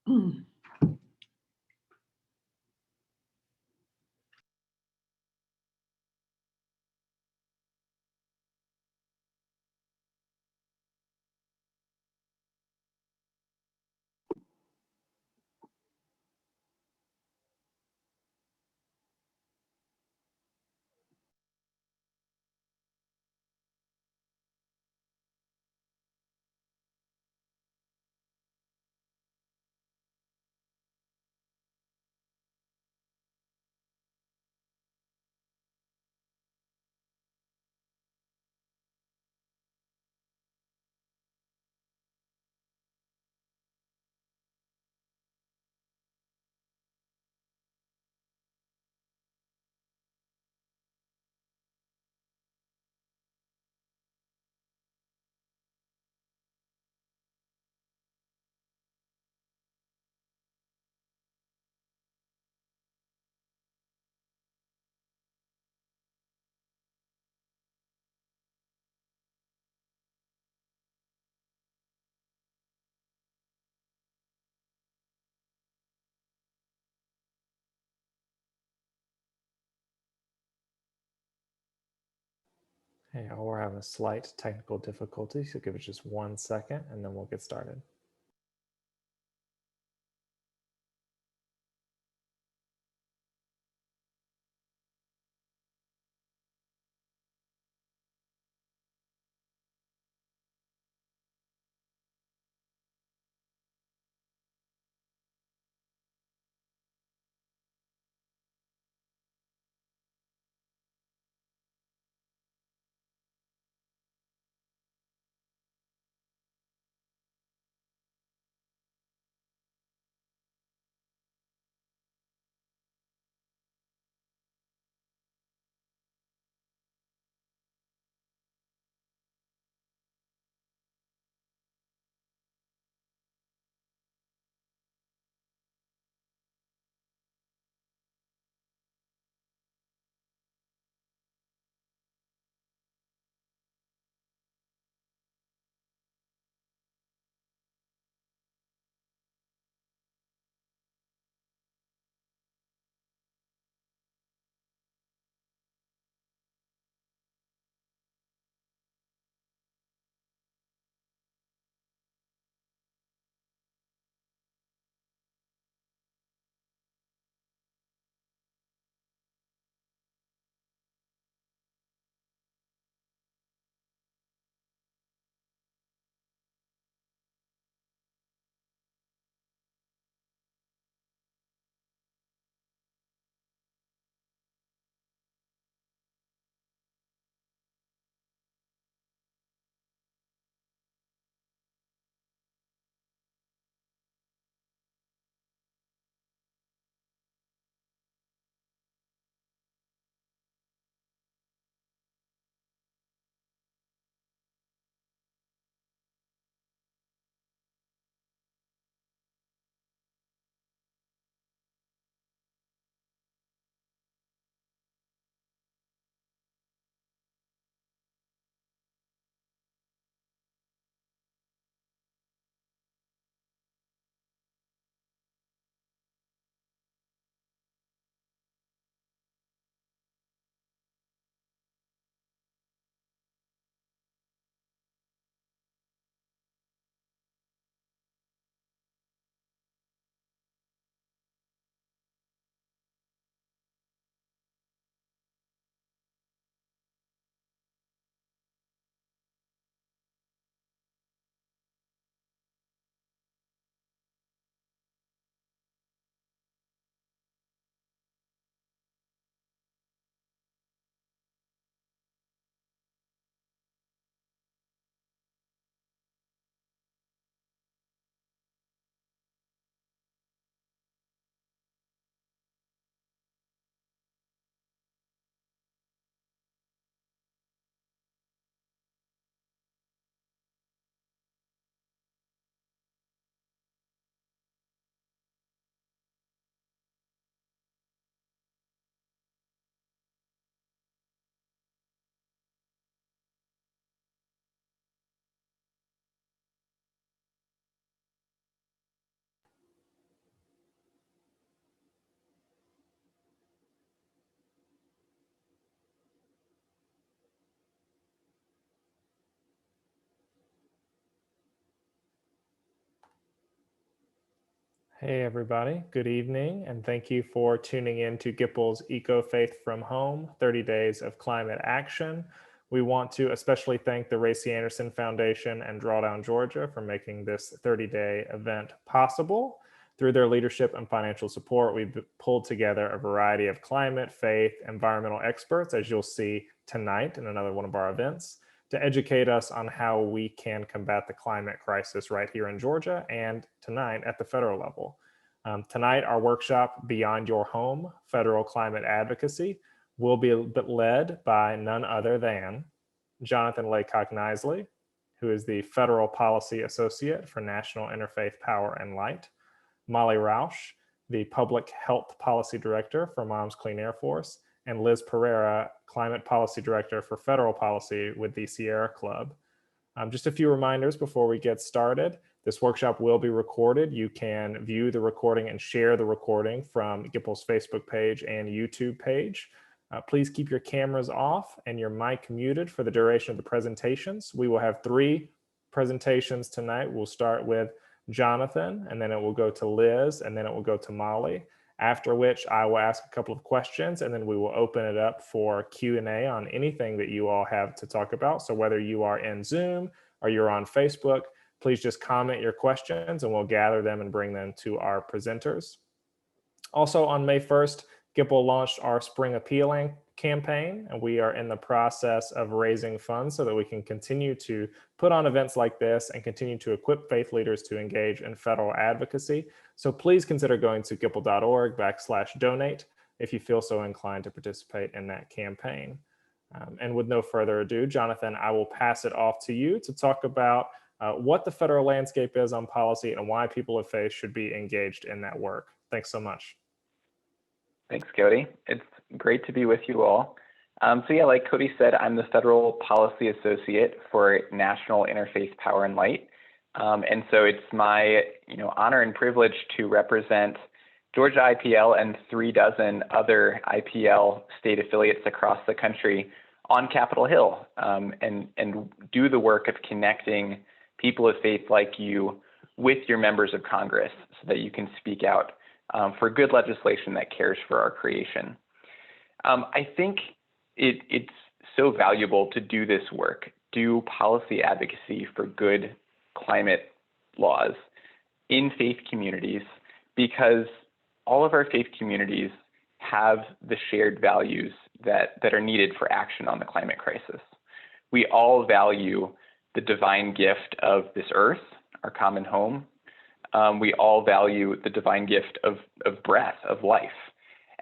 Hey, we're having a slight technical difficulty, so give it just 1 second and then we'll get started. Hey, everybody. Good evening, and thank you for tuning in to GIPL's Eco-Faith from Home, 30 Days of Climate Action. We want to especially thank the Ray C. Anderson Foundation and Drawdown Georgia for making this 30-day event possible. Through their leadership and financial support, we've pulled together a variety of climate, faith, environmental experts, as you'll see tonight in another one of our events, to educate us on how we can combat the climate crisis right here in Georgia and tonight at the federal level. Tonight, our workshop, Beyond Your Home, Federal Climate Advocacy, will be led by none other than Jonathan Laycock-Nisley, who is the Federal Policy Associate for National Interfaith Power and Light, Molly Rausch, the Public Health Policy Director for Moms Clean Air Force, and Liz Pereira, Climate Policy Director for Federal Policy with the Sierra Club. Just a few reminders before we get started. This workshop will be recorded. You can view the recording and share the recording from GIPL's Facebook page and YouTube page. Please keep your cameras off and your mic muted for the duration of the presentations. We will have 3 presentations tonight. We'll start with Jonathan, and then it will go to Liz, and then it will go to Molly. After which I will ask a couple of questions, and then we will open it up for Q&A on anything that you all have to talk about. So whether you are in Zoom or you're on Facebook, please just comment your questions and we'll gather them and bring them to our presenters. Also on May 1st, GIPL launched our Spring Appealing campaign, and we are in the process of raising funds so that we can continue to put on events like this and continue to equip faith leaders to engage in federal advocacy. So please consider going to gipl.org/donate if you feel so inclined to participate in that campaign. And with no further ado, Jonathan, I will pass it off to you to talk about what the federal landscape is on policy and why people of faith should be engaged in that work. Thanks so much. Thanks, Cody. It's great to be with you all. So yeah, like Cody said, I'm the Federal Policy Associate for National Interfaith Power and Light. And so it's my honor and privilege to represent Georgia IPL and 36 other IPL state affiliates across the country on Capitol Hill, and do the work of connecting people of faith like you with your members of Congress so that you can speak out for good legislation that cares for our creation. I think it's so valuable to do this work, do policy advocacy for good climate laws in faith communities, because all of our faith communities have the shared values that are needed for action on the climate crisis. We all value the divine gift of this earth, our common home. We all value the divine gift of breath, of life.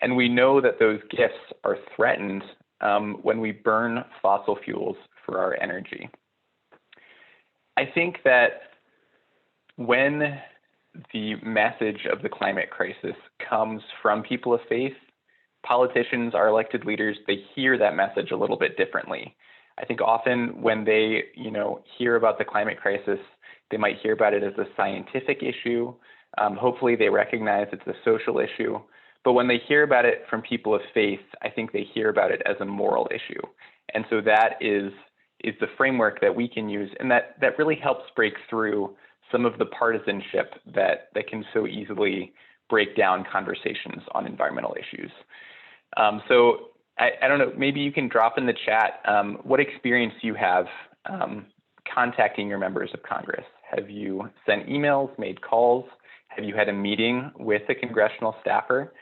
And we know that those gifts are threatened when we burn fossil fuels for our energy. I think that when the message of the climate crisis comes from people of faith, politicians, our elected leaders, they hear that message a little bit differently. I think often when they, hear about the climate crisis, they might hear about it as a scientific issue. Hopefully they recognize it's a social issue. But when they hear about it from people of faith, I think they hear about it as a moral issue. And so that is the framework that we can use, and that really helps break through some of the partisanship that can so easily break down conversations on environmental issues. So I don't know, maybe you can drop in the chat what experience you have contacting your members of Congress. Have you sent emails, made calls? Have you had a meeting with a congressional staffer?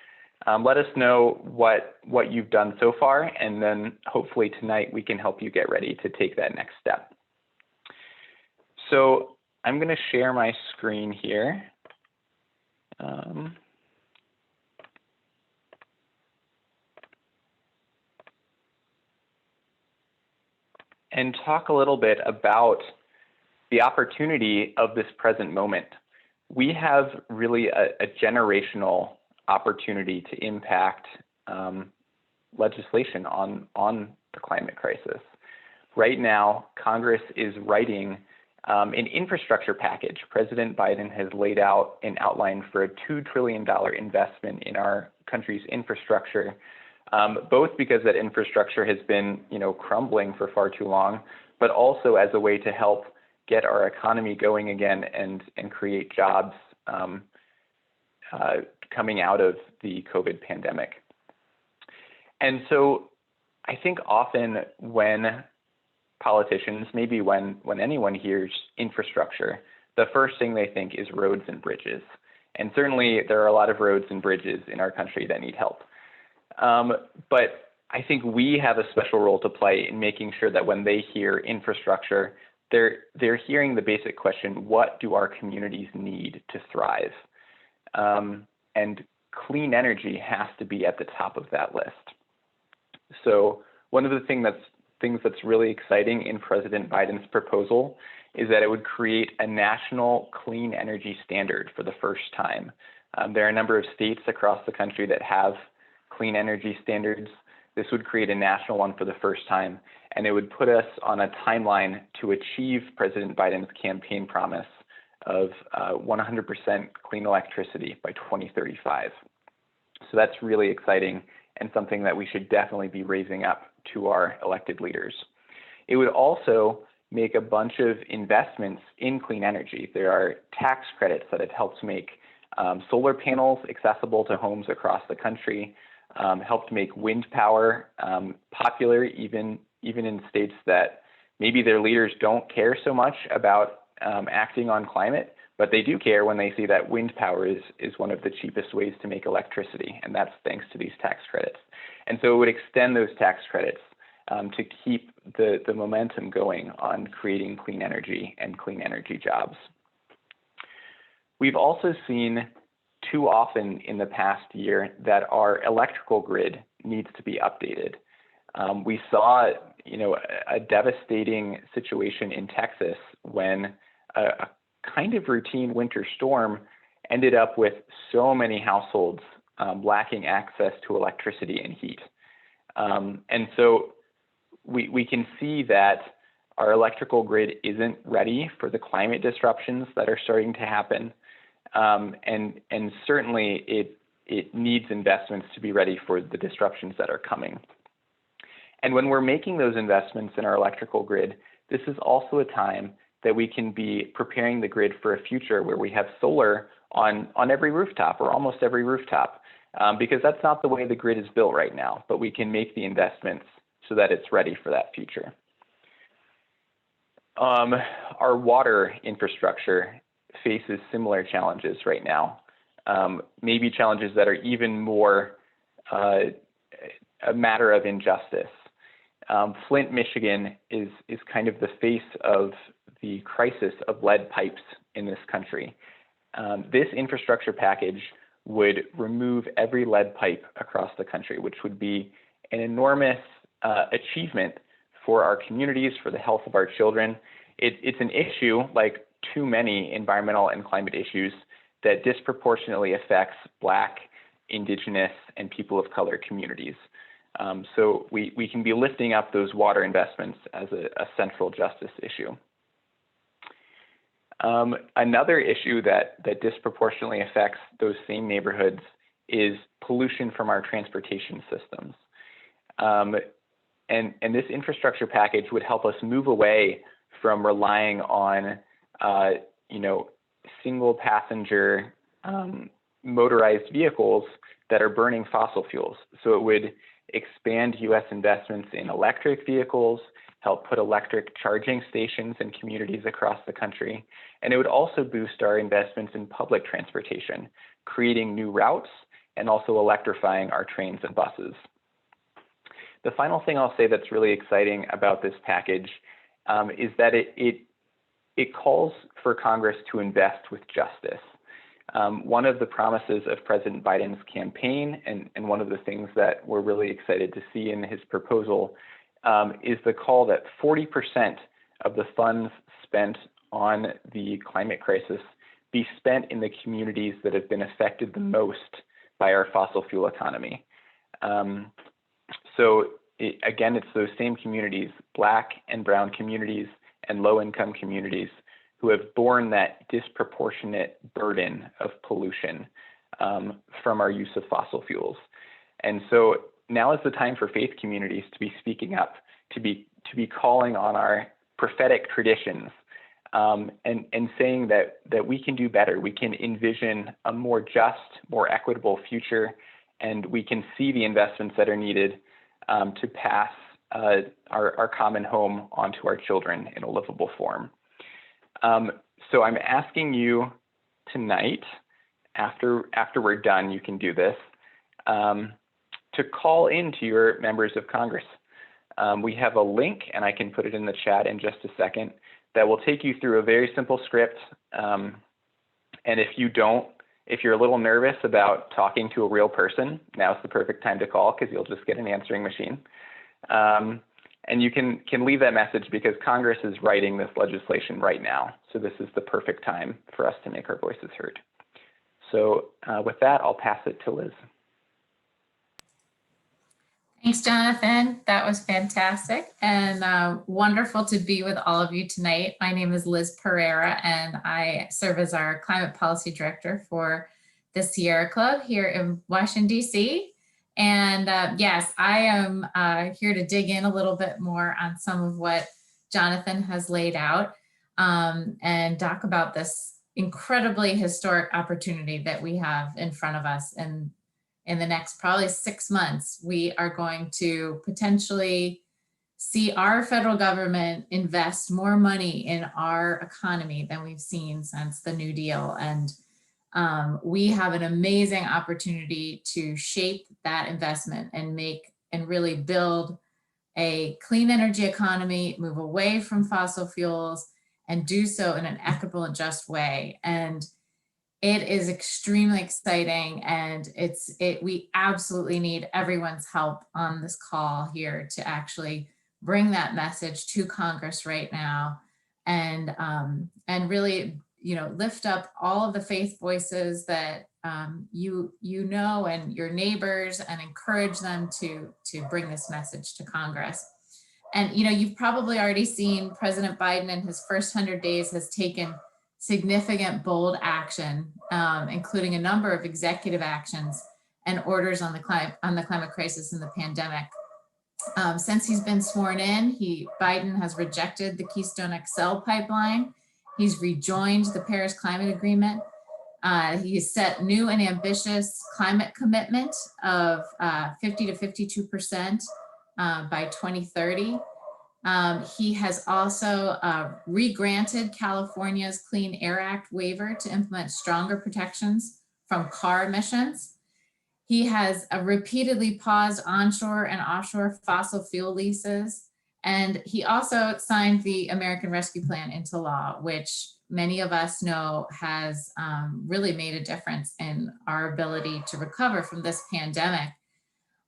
Let us know what you've done so far, and then hopefully tonight we can help you get ready to take that next step. So I'm going to share my screen here. And talk a little bit about the opportunity of this present moment. We have really a generational opportunity to impact legislation on the climate crisis. Right now, Congress is writing an infrastructure package. President Biden has laid out an outline for a $2 trillion investment in our country's infrastructure, both because that infrastructure has been, crumbling for far too long, but also as a way to help get our economy going again and create jobs coming out of the COVID pandemic. And so I think often when politicians, maybe when anyone hears infrastructure, the first thing they think is roads and bridges. And certainly there are a lot of roads and bridges in our country that need help. But I think we have a special role to play in making sure that when they hear infrastructure, they're hearing the basic question, what do our communities need to thrive? And clean energy has to be at the top of that list. So one of the things that's really exciting in President Biden's proposal is that it would create a national clean energy standard for the first time. There are a number of states across the country that have clean energy standards. This would create a national one for the first time, and it would put us on a timeline to achieve President Biden's campaign promise of 100% clean electricity by 2035. So that's really exciting and something that we should definitely be raising up to our elected leaders. It would also make a bunch of investments in clean energy. There are tax credits that have helped make solar panels accessible to homes across the country, helped make wind power popular even in states that maybe their leaders don't care so much about acting on climate, but they do care when they see that wind power is one of the cheapest ways to make electricity, and that's thanks to these tax credits. And so it would extend those tax credits to keep the momentum going on creating clean energy and clean energy jobs. We've also seen too often in the past year that our electrical grid needs to be updated. We saw, a devastating situation in Texas when a kind of routine winter storm ended up with so many households lacking access to electricity and heat. And so we can see that our electrical grid isn't ready for the climate disruptions that are starting to happen. And certainly it needs investments to be ready for the disruptions that are coming. And when we're making those investments in our electrical grid, this is also a time that we can be preparing the grid for a future where we have solar on every rooftop or almost every rooftop, because that's not the way the grid is built right now, but we can make the investments so that it's ready for that future. Our water infrastructure faces similar challenges right now, maybe challenges that are even more a matter of injustice. Flint, Michigan is kind of the face of the crisis of lead pipes in this country. This infrastructure package would remove every lead pipe across the country, which would be an enormous achievement for our communities, for the health of our children. It's an issue, like too many environmental and climate issues, that disproportionately affects Black, Indigenous, and people of color communities. So we can be lifting up those water investments as a central justice issue. Another issue that disproportionately affects those same neighborhoods is pollution from our transportation systems. And this infrastructure package would help us move away from relying on, single passenger motorized vehicles that are burning fossil fuels. So it would expand U.S. investments in electric vehicles, help put electric charging stations in communities across the country, and it would also boost our investments in public transportation, creating new routes and also electrifying our trains and buses. The final thing I'll say that's really exciting about this package is that it calls for Congress to invest with justice. One of the promises of President Biden's campaign, and one of the things that we're really excited to see in his proposal, is the call that 40% of the funds spent on the climate crisis be spent in the communities that have been affected the most by our fossil fuel economy. Again, it's those same communities, Black and brown communities and low-income communities, who have borne that disproportionate burden of pollution from our use of fossil fuels. And so now is the time for faith communities to be speaking up, to be calling on our prophetic traditions and saying that we can do better. We can envision a more just, more equitable future, and we can see the investments that are needed to pass our common home onto our children in a livable form. So I'm asking you tonight, after we're done, you can do this, to call into your members of Congress. We have a link, and I can put it in the chat in just a second, that will take you through a very simple script. And if you're a little nervous about talking to a real person, now's the perfect time to call, because you'll just get an answering machine. And you can leave that message, because Congress is writing this legislation right now. So this is the perfect time for us to make our voices heard. So with that, I'll pass it to Liz. Thanks, Jonathan. That was fantastic and wonderful to be with all of you tonight. My name is Liz Pereira, and I serve as our Climate Policy Director for the Sierra Club here in Washington, D.C. And yes, I am here to dig in a little bit more on some of what Jonathan has laid out and talk about this incredibly historic opportunity that we have in front of us. And in the next probably 6 months, we are going to potentially see our federal government invest more money in our economy than we've seen since the New Deal. And we have an amazing opportunity to shape that investment and really build a clean energy economy, move away from fossil fuels, and do so in an equitable and just way. And it is extremely exciting, and we absolutely need everyone's help on this call here to actually bring that message to Congress right now, and really, lift up all of the faith voices that you know and your neighbors, and encourage them to bring this message to Congress. And you've probably already seen President Biden in his first 100 days has taken significant, bold action, including a number of executive actions and orders on the climate crisis and the pandemic. Since he's been sworn in, Biden has rejected the Keystone XL pipeline. He's rejoined the Paris Climate Agreement. He's set new and ambitious climate commitment of 50 to 52% by 2030. He has also re-granted California's Clean Air Act waiver to implement stronger protections from car emissions. He has repeatedly paused onshore and offshore fossil fuel leases. And he also signed the American Rescue Plan into law, which many of us know has really made a difference in our ability to recover from this pandemic.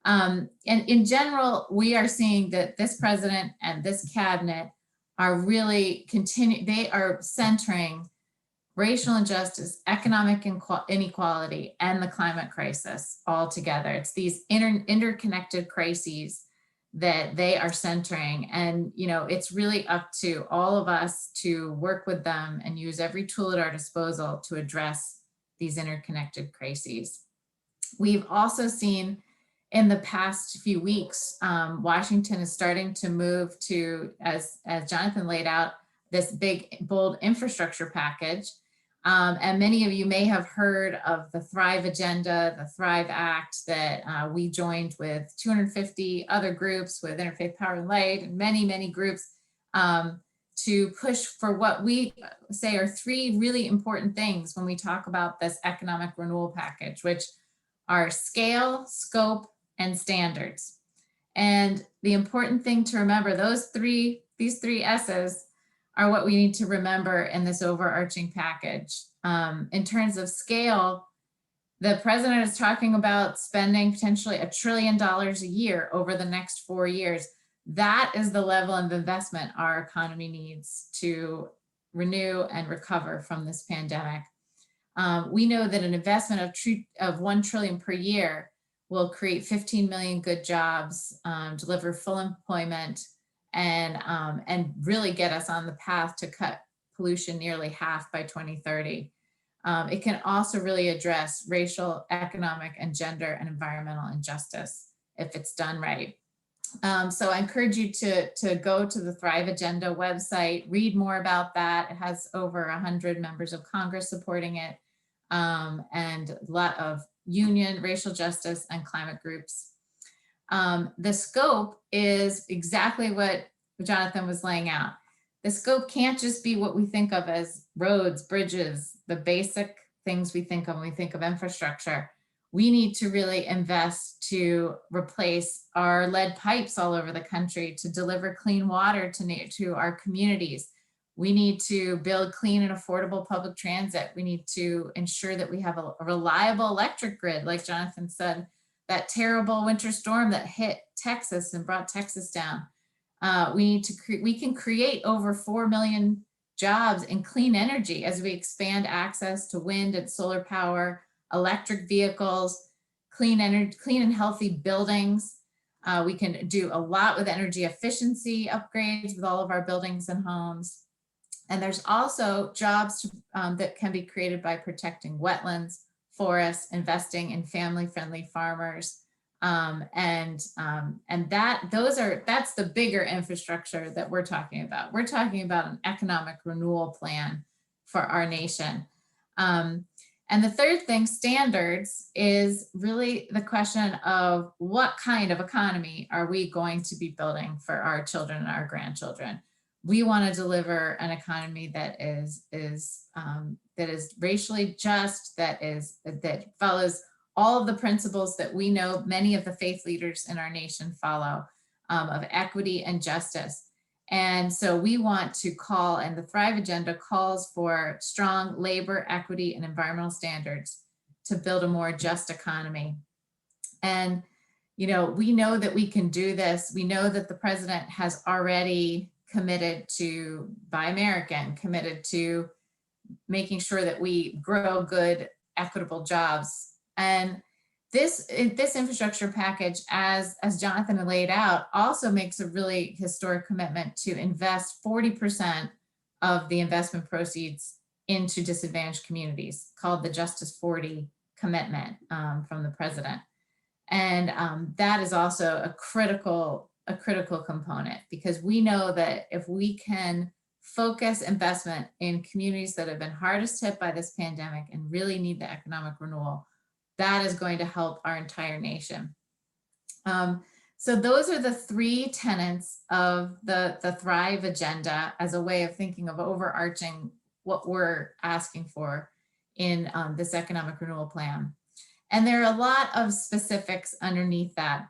And in general, we are seeing that this president and this cabinet are really they are centering racial injustice, economic inequality, and the climate crisis all together. It's these interconnected crises that they are centering. And, it's really up to all of us to work with them and use every tool at our disposal to address these interconnected crises. We've also seen in the past few weeks, Washington is starting to move to, as Jonathan laid out, this big, bold infrastructure package. And many of you may have heard of the Thrive Agenda, the Thrive Act that we joined with 250 other groups, with Interfaith Power Light and many, many groups, to push for what we say are 3 really important things when we talk about this economic renewal package, which are scale, scope, and standards. And the important thing to remember, these three S's are what we need to remember in this overarching package. In terms of scale, the president is talking about spending potentially $1 trillion a year over the next 4 years. That is the level of investment our economy needs to renew and recover from this pandemic. We know that an investment of $1 trillion per year will create 15 million good jobs, deliver full employment, and really get us on the path to cut pollution nearly half by 2030. It can also really address racial, economic, and gender and environmental injustice if it's done right. So I encourage you to go to the Thrive Agenda website, read more about that. It has over 100 members of Congress supporting it, and a lot of union, racial justice, and climate groups. The scope is exactly what Jonathan was laying out. The scope can't just be what we think of as roads, bridges, the basic things we think of when we think of infrastructure. We need to really invest to replace our lead pipes all over the country, to deliver clean water to our communities. We need to build clean and affordable public transit. We need to ensure that we have a reliable electric grid, like Jonathan said. That terrible winter storm that hit Texas and brought Texas down. We can create over 4 million jobs in clean energy as we expand access to wind and solar power, electric vehicles, clean energy, clean and healthy buildings. We can do a lot with energy efficiency upgrades with all of our buildings and homes. And there's also jobs that can be created by protecting wetlands, forests, investing in family-friendly farmers, that's the bigger infrastructure that we're talking about. We're talking about an economic renewal plan for our nation. And the third thing, standards, is really the question of what kind of economy are we going to be building for our children and our grandchildren. We want to deliver an economy that is racially just, that follows all of the principles that we know many of the faith leaders in our nation follow, of equity and justice. And so we want to call, and the Thrive Agenda calls for strong labor, equity, and environmental standards to build a more just economy. And, we know that we can do this. We know that the president has already committed to Buy American, committed to making sure that we grow good, equitable jobs. And this infrastructure package, as Jonathan laid out, also makes a really historic commitment to invest 40% of the investment proceeds into disadvantaged communities, called the Justice 40 commitment from the president. And that is also a critical component, because we know that if we can focus investment in communities that have been hardest hit by this pandemic and really need the economic renewal, that is going to help our entire nation. So those are the three tenets of the Thrive Agenda as a way of thinking of overarching what we're asking for in this economic renewal plan. And there are a lot of specifics underneath that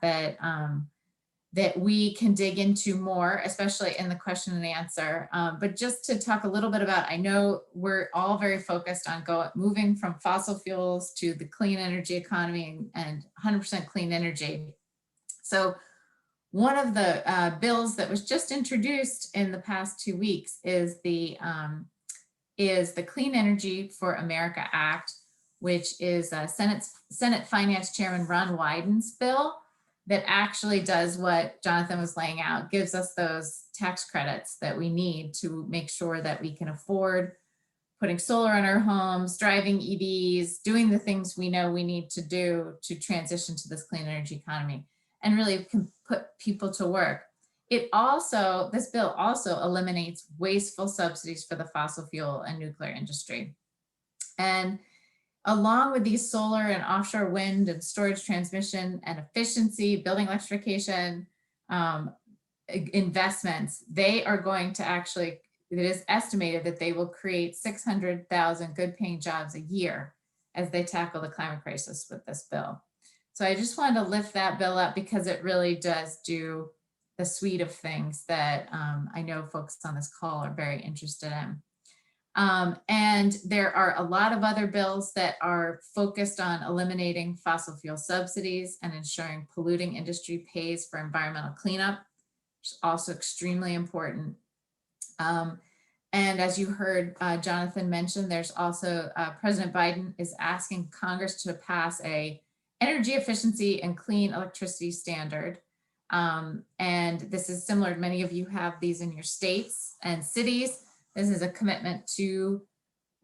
that we can dig into more, especially in the question and answer. But just to talk a little bit about, I know we're all very focused on moving from fossil fuels to the clean energy economy and 100% clean energy. So one of the bills that was just introduced in the past 2 weeks is the Clean Energy for America Act, which is Senate Finance Chairman Ron Wyden's bill, that actually does what Jonathan was laying out, gives us those tax credits that we need to make sure that we can afford putting solar in our homes, driving EVs, doing the things we know we need to do to transition to this clean energy economy, and really can put people to work. This bill also eliminates wasteful subsidies for the fossil fuel and nuclear industry. And along with these solar and offshore wind and storage transmission and efficiency, building electrification investments, they are going to actually, it is estimated that they will create 600,000 good paying jobs a year as they tackle the climate crisis with this bill. So I just wanted to lift that bill up because it really does do the suite of things that I know folks on this call are very interested in. And there are a lot of other bills that are focused on eliminating fossil fuel subsidies and ensuring polluting industry pays for environmental cleanup, which is also extremely important. And as you heard Jonathan mention, there's also President Biden is asking Congress to pass a energy efficiency and clean electricity standard. And this is similar, many of you have these in your states and cities. This is a commitment to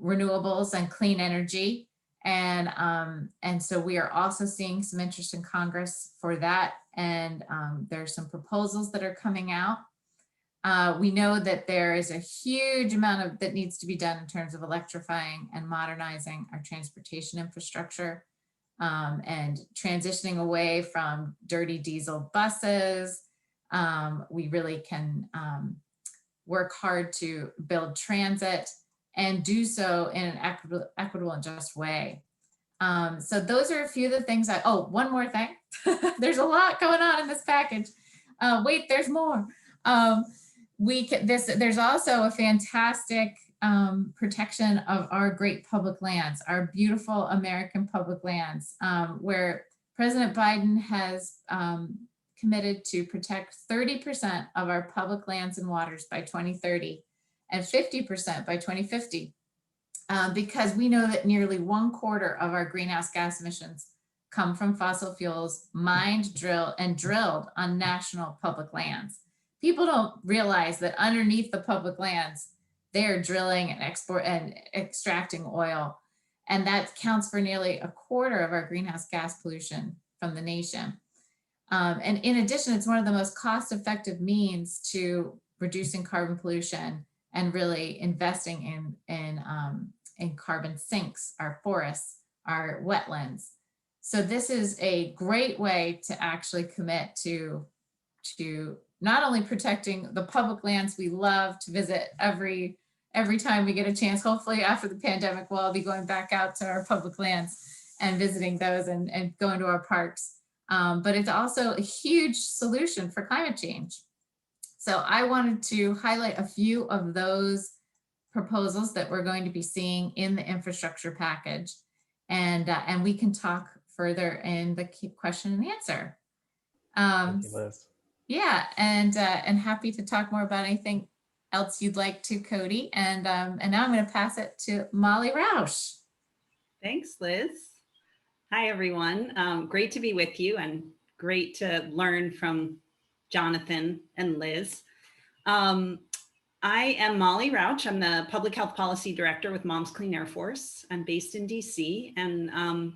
renewables and clean energy. And so we are also seeing some interest in Congress for that. And there's some proposals that are coming out. We know that there is a huge amount that needs to be done in terms of electrifying and modernizing our transportation infrastructure, and transitioning away from dirty diesel buses. We really can work hard to build transit and do so in an equitable and just way. So those are a few of the things oh, one more thing. There's a lot going on in this package. Wait, there's more. There's also a fantastic protection of our great public lands, our beautiful American public lands, where President Biden has committed to protect 30% of our public lands and waters by 2030 and 50% by 2050. Because we know that nearly 1/4 of our greenhouse gas emissions come from fossil fuels mined, drilled on national public lands. People don't realize that underneath the public lands, they're drilling and extracting oil. And that counts for nearly 1/4 of our greenhouse gas pollution from the nation. And in addition, it's one of the most cost-effective means to reducing carbon pollution and really investing in carbon sinks, our forests, our wetlands. So this is a great way to actually commit to not only protecting the public lands we love to visit every time we get a chance. Hopefully after the pandemic, we'll all be going back out to our public lands and visiting those and going to our parks. But it's also a huge solution for climate change. So I wanted to highlight a few of those proposals that we're going to be seeing in the infrastructure package, and we can talk further in the question and answer. Thank you, Liz. Yeah, and happy to talk more about anything else you'd like to, Cody. And now I'm going to pass it to Molly Rausch. Thanks, Liz. Hi, everyone. Great to be with you and great to learn from Jonathan and Liz. I am Molly Rausch. I'm the Public Health Policy Director with Moms Clean Air Force. I'm based in DC, and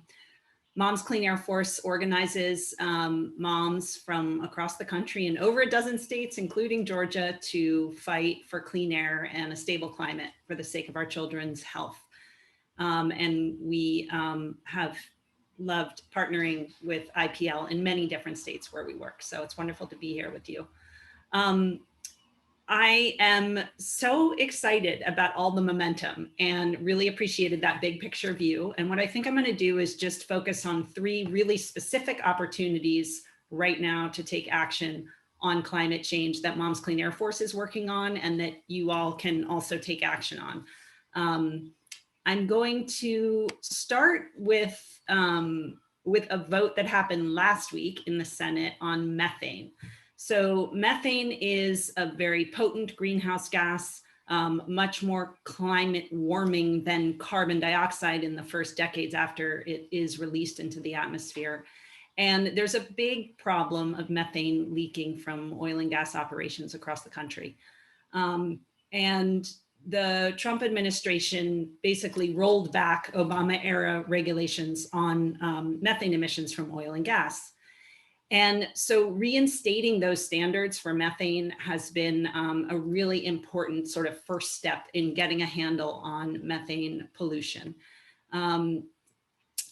Moms Clean Air Force organizes moms from across the country in over a dozen states, including Georgia, to fight for clean air and a stable climate for the sake of our children's health. And we have loved partnering with IPL in many different states where we work. So it's wonderful to be here with you. I am so excited about all the momentum and really appreciated that big picture view. And what I think I'm going to do is just focus on 3 really specific opportunities right now to take action on climate change that Moms Clean Air Force is working on and that you all can also take action on. I'm going to start with a vote that happened last week in the Senate on methane. So methane is a very potent greenhouse gas, much more climate warming than carbon dioxide in the first decades after it is released into the atmosphere. And there's a big problem of methane leaking from oil and gas operations across the country. And the Trump administration basically rolled back Obama era regulations on methane emissions from oil and gas. And so reinstating those standards for methane has been a really important sort of first step in getting a handle on methane pollution.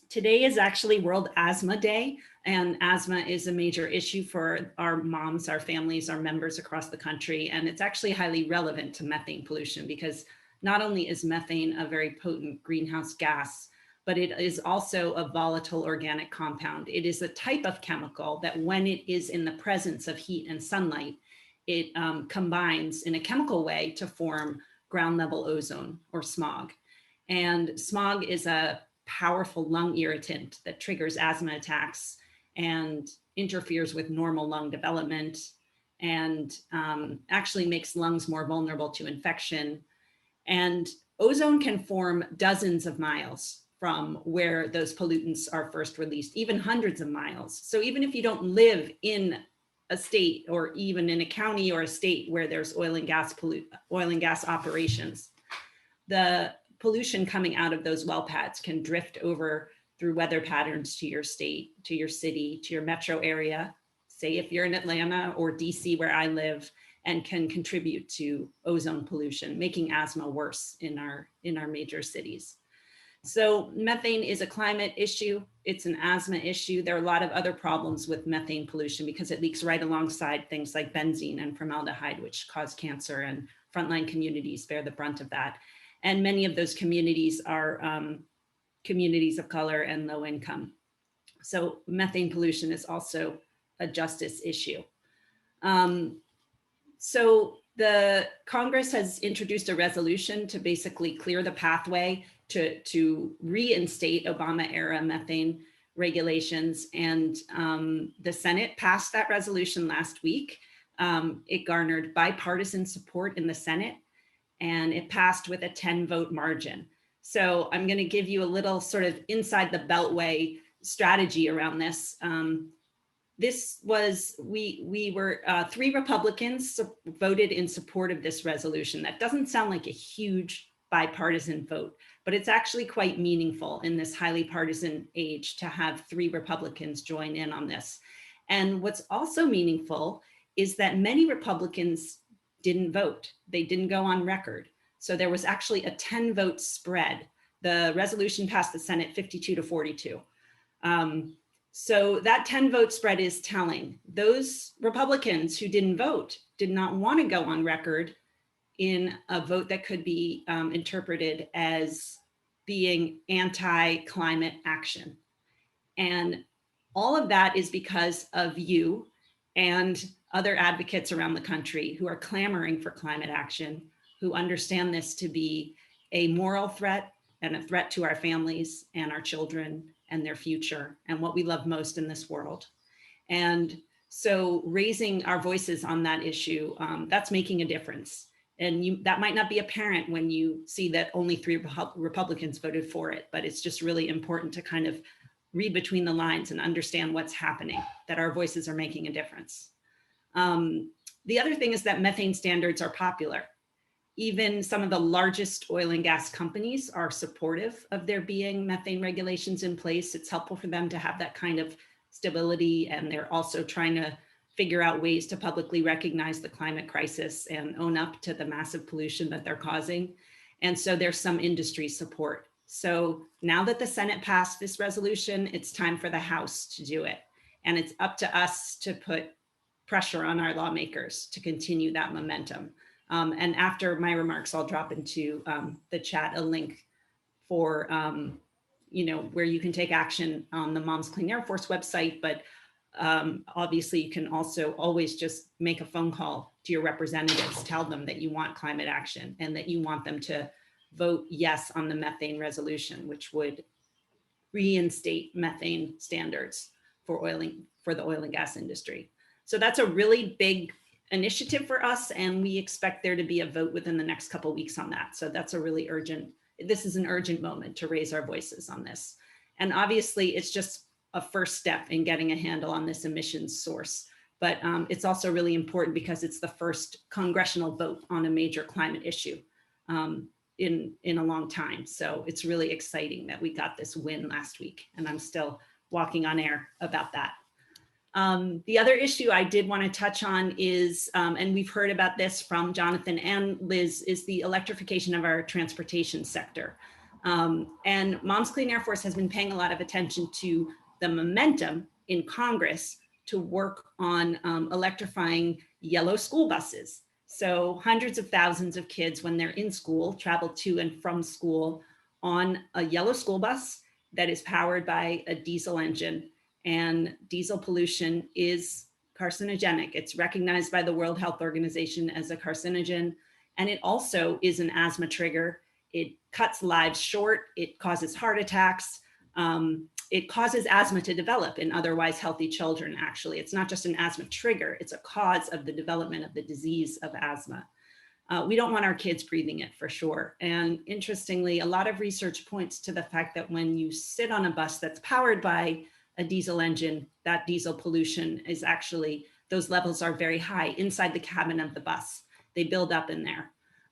Today is actually World Asthma Day, and asthma is a major issue for our moms, our families, our members across the country. And it's actually highly relevant to methane pollution because not only is methane a very potent greenhouse gas, but it is also a volatile organic compound. It is a type of chemical that when it is in the presence of heat and sunlight, it combines in a chemical way to form ground level ozone or smog. And smog is a powerful lung irritant that triggers asthma attacks and interferes with normal lung development and actually makes lungs more vulnerable to infection. And ozone can form dozens of miles from where those pollutants are first released, even hundreds of miles. So even if you don't live in a state or even in a county or a state where there's oil and gas operations, the pollution coming out of those well pads can drift over through weather patterns to your state, to your city, to your metro area, say if you're in Atlanta or DC where I live, and can contribute to ozone pollution, making asthma worse in our major cities. So methane is a climate issue. It's an asthma issue. There are a lot of other problems with methane pollution because it leaks right alongside things like benzene and formaldehyde, which cause cancer, and frontline communities bear the brunt of that. And many of those communities are communities of color and low income. So methane pollution is also a justice issue. So the Congress has introduced a resolution to basically clear the pathway to reinstate Obama-era methane regulations. And the Senate passed that resolution last week. It garnered bipartisan support in the Senate, and it passed with a 10-vote margin. So I'm going to give you a little sort of inside the beltway strategy around this. We were 3 Republicans voted in support of this resolution. That doesn't sound like a huge bipartisan vote, but it's actually quite meaningful in this highly partisan age to have 3 Republicans join in on this. And what's also meaningful is that many Republicans didn't vote. They didn't go on record. So there was actually a 10-vote spread. The resolution passed the Senate 52-42. So that 10-vote spread is telling. Those Republicans who didn't vote did not want to go on record in a vote that could be interpreted as being anti-climate action. And all of that is because of you and other advocates around the country who are clamoring for climate action, who understand this to be a moral threat and a threat to our families and our children and their future and what we love most in this world. And so raising our voices on that issue, that's making a difference. And that might not be apparent when you see that only 3 Republicans voted for it, but it's just really important to kind of read between the lines and understand what's happening, that our voices are making a difference. The other thing is that methane standards are popular. Even some of the largest oil and gas companies are supportive of there being methane regulations in place. It's helpful for them to have that kind of stability, and they're also trying to figure out ways to publicly recognize the climate crisis and own up to the massive pollution that they're causing. And so there's some industry support. So now that the Senate passed this resolution, it's time for the House to do it. And it's up to us to put pressure on our lawmakers to continue that momentum. And after my remarks, I'll drop into the chat a link for, where you can take action on the Moms Clean Air Force website. But obviously, you can also always just make a phone call to your representatives, tell them that you want climate action and that you want them to vote yes on the methane resolution, which would reinstate methane standards for the oil and gas industry. So that's a really big initiative for us, and we expect there to be a vote within the next couple of weeks on that. So that's a really this is an urgent moment to raise our voices on this. And obviously it's just a first step in getting a handle on this emissions source, but it's also really important because it's the first congressional vote on a major climate issue in a long time. So it's really exciting that we got this win last week, and I'm still walking on air about that. The other issue I did want to touch on is, and we've heard about this from Jonathan and Liz, is the electrification of our transportation sector. And Moms Clean Air Force has been paying a lot of attention to the momentum in Congress to work on electrifying yellow school buses. So hundreds of thousands of kids, when they're in school, travel to and from school on a yellow school bus that is powered by a diesel engine. And diesel pollution is carcinogenic. It's recognized by the World Health Organization as a carcinogen, and it also is an asthma trigger. It cuts lives short. It causes heart attacks. It causes asthma to develop in otherwise healthy children, actually. It's not just an asthma trigger, it's a cause of the development of the disease of asthma. We don't want our kids breathing it, for sure. And interestingly, a lot of research points to the fact that when you sit on a bus that's powered by a diesel engine, that diesel pollution is actually, those levels are very high inside the cabin of the bus. They build up in there.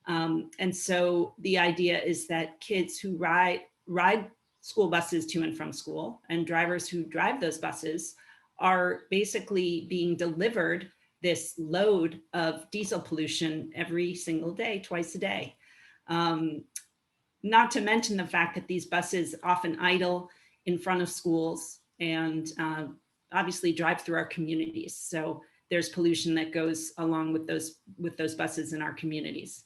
And so the idea is that kids who ride school buses to and from school and drivers who drive those buses are basically being delivered this load of diesel pollution every single day, twice a day. Not to mention the fact that these buses often idle in front of schools and obviously drive through our communities. So there's pollution that goes along with those buses in our communities.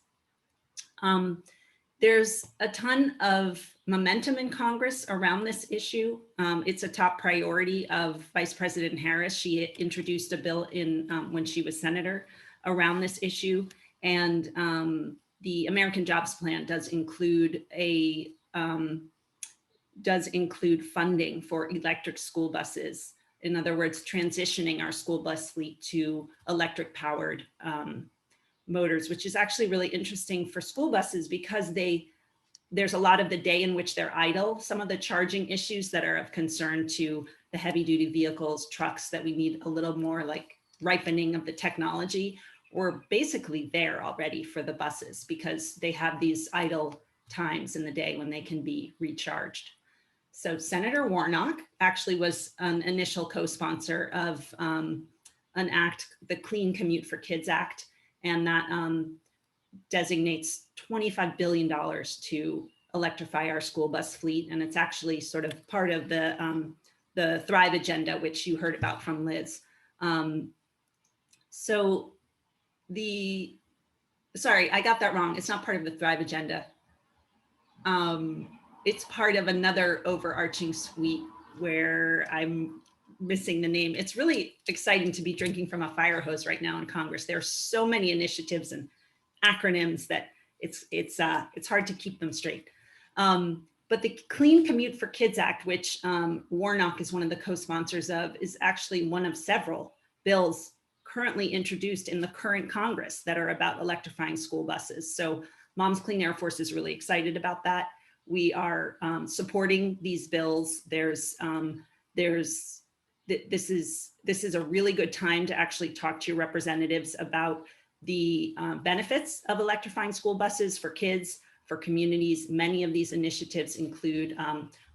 There's a ton of momentum in Congress around this issue. It's a top priority of Vice President Harris. She introduced a bill in when she was senator around this issue. And the American Jobs Plan does include funding for electric school buses. In other words, transitioning our school bus fleet to electric powered motors, which is actually really interesting for school buses because there's a lot of the day in which they're idle. Some of the charging issues that are of concern to the heavy duty vehicles, trucks that we need a little more like ripening of the technology, were basically there already for the buses because they have these idle times in the day when they can be recharged. So Senator Warnock actually was an initial co-sponsor of an act, the Clean Commute for Kids Act, and that designates $25 billion to electrify our school bus fleet. And it's actually sort of part of the Thrive agenda, which you heard about from Liz. Sorry, I got that wrong. It's not part of the Thrive agenda. It's part of another overarching suite where I'm missing the name. It's really exciting to be drinking from a fire hose right now in Congress. There are so many initiatives and acronyms that it's hard to keep them straight. But the Clean Commute for Kids Act, which Warnock is one of the co-sponsors of, is actually one of several bills currently introduced in the current Congress that are about electrifying school buses. So Moms Clean Air Force is really excited about that. We are supporting these bills. This is a really good time to actually talk to your representatives about the benefits of electrifying school buses for kids, for communities. Many of these initiatives include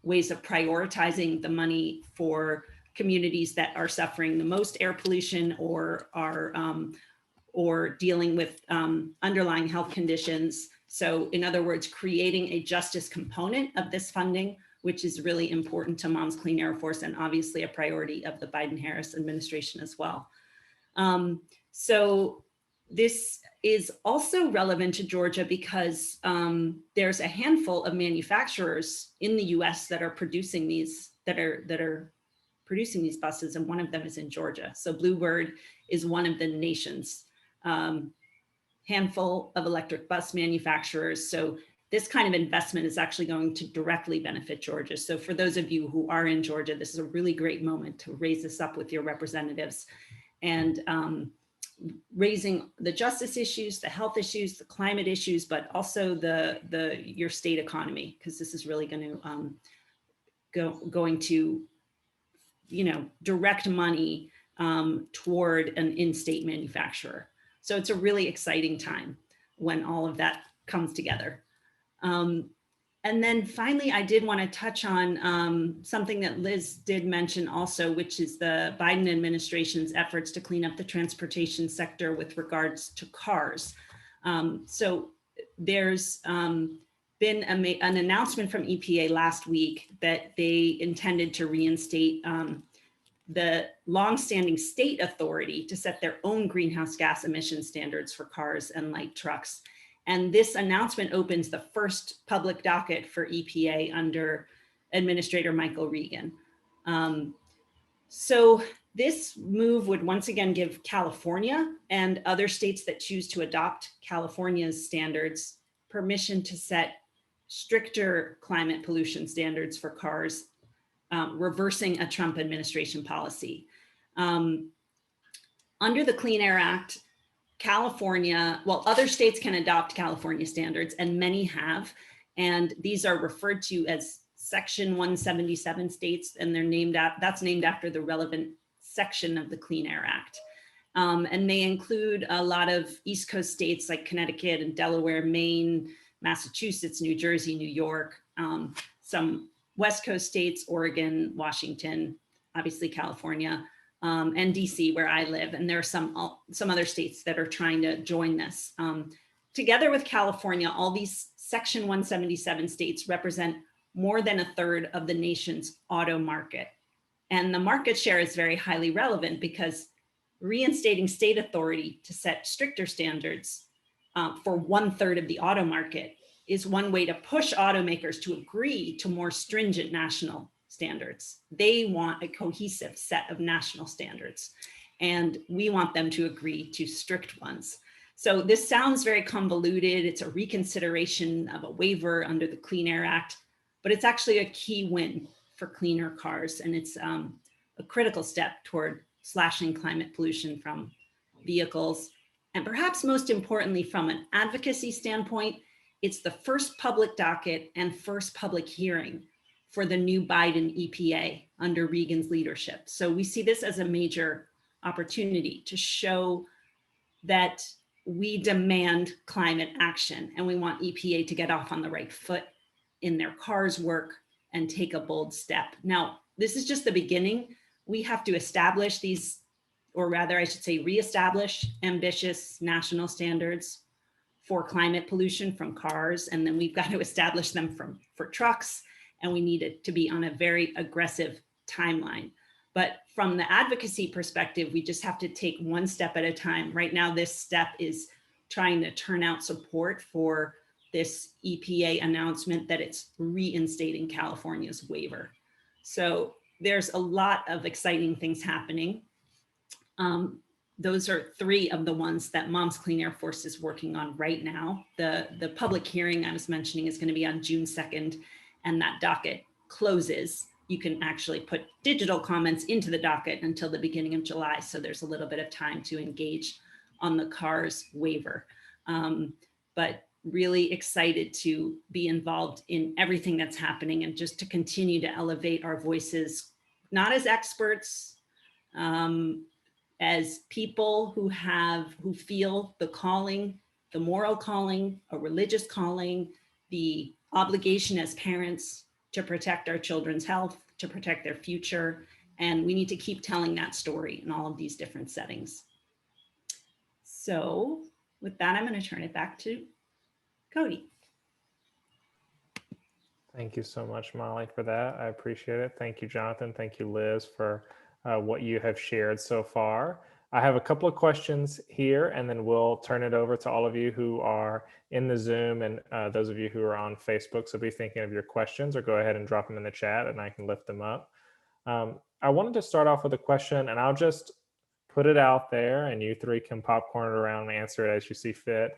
ways of prioritizing the money for communities that are suffering the most air pollution or are or dealing with underlying health conditions. So in other words, creating a justice component of this funding, which is really important to Moms Clean Air Force and obviously a priority of the Biden-Harris administration as well. So this is also relevant to Georgia because there's a handful of manufacturers in the US that are producing these, that are producing these buses, and one of them is in Georgia. So Bluebird is one of the nation's handful of electric bus manufacturers. So this kind of investment is actually going to directly benefit Georgia. So for those of you who are in Georgia, this is a really great moment to raise this up with your representatives and raising the justice issues, the health issues, the climate issues, but also your state economy, because this is really going to direct money toward an in-state manufacturer. So it's a really exciting time when all of that comes together. And then finally, I did want to touch on something that Liz did mention also, which is the Biden administration's efforts to clean up the transportation sector with regards to cars. So there's been an announcement from EPA last week that they intended to reinstate the longstanding state authority to set their own greenhouse gas emission standards for cars and light trucks. And this announcement opens the first public docket for EPA under Administrator Michael Regan. So this move would once again give California and other states that choose to adopt California's standards permission to set stricter climate pollution standards for cars, reversing a Trump administration policy. Under the Clean Air Act, California, well, other states can adopt California standards, and many have, and these are referred to as Section 177 states, and that's named after the relevant section of the Clean Air Act. And they include a lot of East Coast states like Connecticut and Delaware, Maine, Massachusetts, New Jersey, New York, some West Coast states, Oregon, Washington, obviously California, and DC where I live. And there are some other states that are trying to join this. Together with California, all these Section 177 states represent more than a third of the nation's auto market. And the market share is very highly relevant because reinstating state authority to set stricter standards for 1/3 of the auto market is one way to push automakers to agree to more stringent national standards. They want a cohesive set of national standards, and we want them to agree to strict ones. So this sounds very convoluted. It's a reconsideration of a waiver under the Clean Air Act, but it's actually a key win for cleaner cars. And it's a critical step toward slashing climate pollution from vehicles. And perhaps most importantly, from an advocacy standpoint, it's the first public docket and first public hearing for the new Biden EPA under Regan's leadership. So we see this as a major opportunity to show that we demand climate action and we want EPA to get off on the right foot in their cars work and take a bold step. Now, this is just the beginning. We have to establish these, or rather I should say reestablish ambitious national standards for climate pollution from cars. And then we've got to establish them for trucks. And we need it to be on a very aggressive timeline. But from the advocacy perspective, we just have to take one step at a time. Right now, this step is trying to turn out support for this EPA announcement that it's reinstating California's waiver. So there's a lot of exciting things happening. Those are three of the ones that Moms Clean Air Force is working on right now. The public hearing I was mentioning is going to be on June 2nd, and that docket closes. You can actually put digital comments into the docket until the beginning of July. So there's a little bit of time to engage on the CARS waiver. But really excited to be involved in everything that's happening and just to continue to elevate our voices, not as experts, as people who feel the calling, the moral calling, a religious calling, the obligation as parents to protect our children's health, to protect their future. And we need to keep telling that story in all of these different settings. So with that, I'm going to turn it back to Cody. Thank you so much, Molly, for that. I appreciate it. Thank you, Jonathan. Thank you, Liz, for what you have shared so far. I have a couple of questions here, and then we'll turn it over to all of you who are in the Zoom and those of you who are on Facebook. So be thinking of your questions or go ahead and drop them in the chat and I can lift them up. I wanted to start off with a question, and I'll just put it out there and you three can popcorn it around and answer it as you see fit.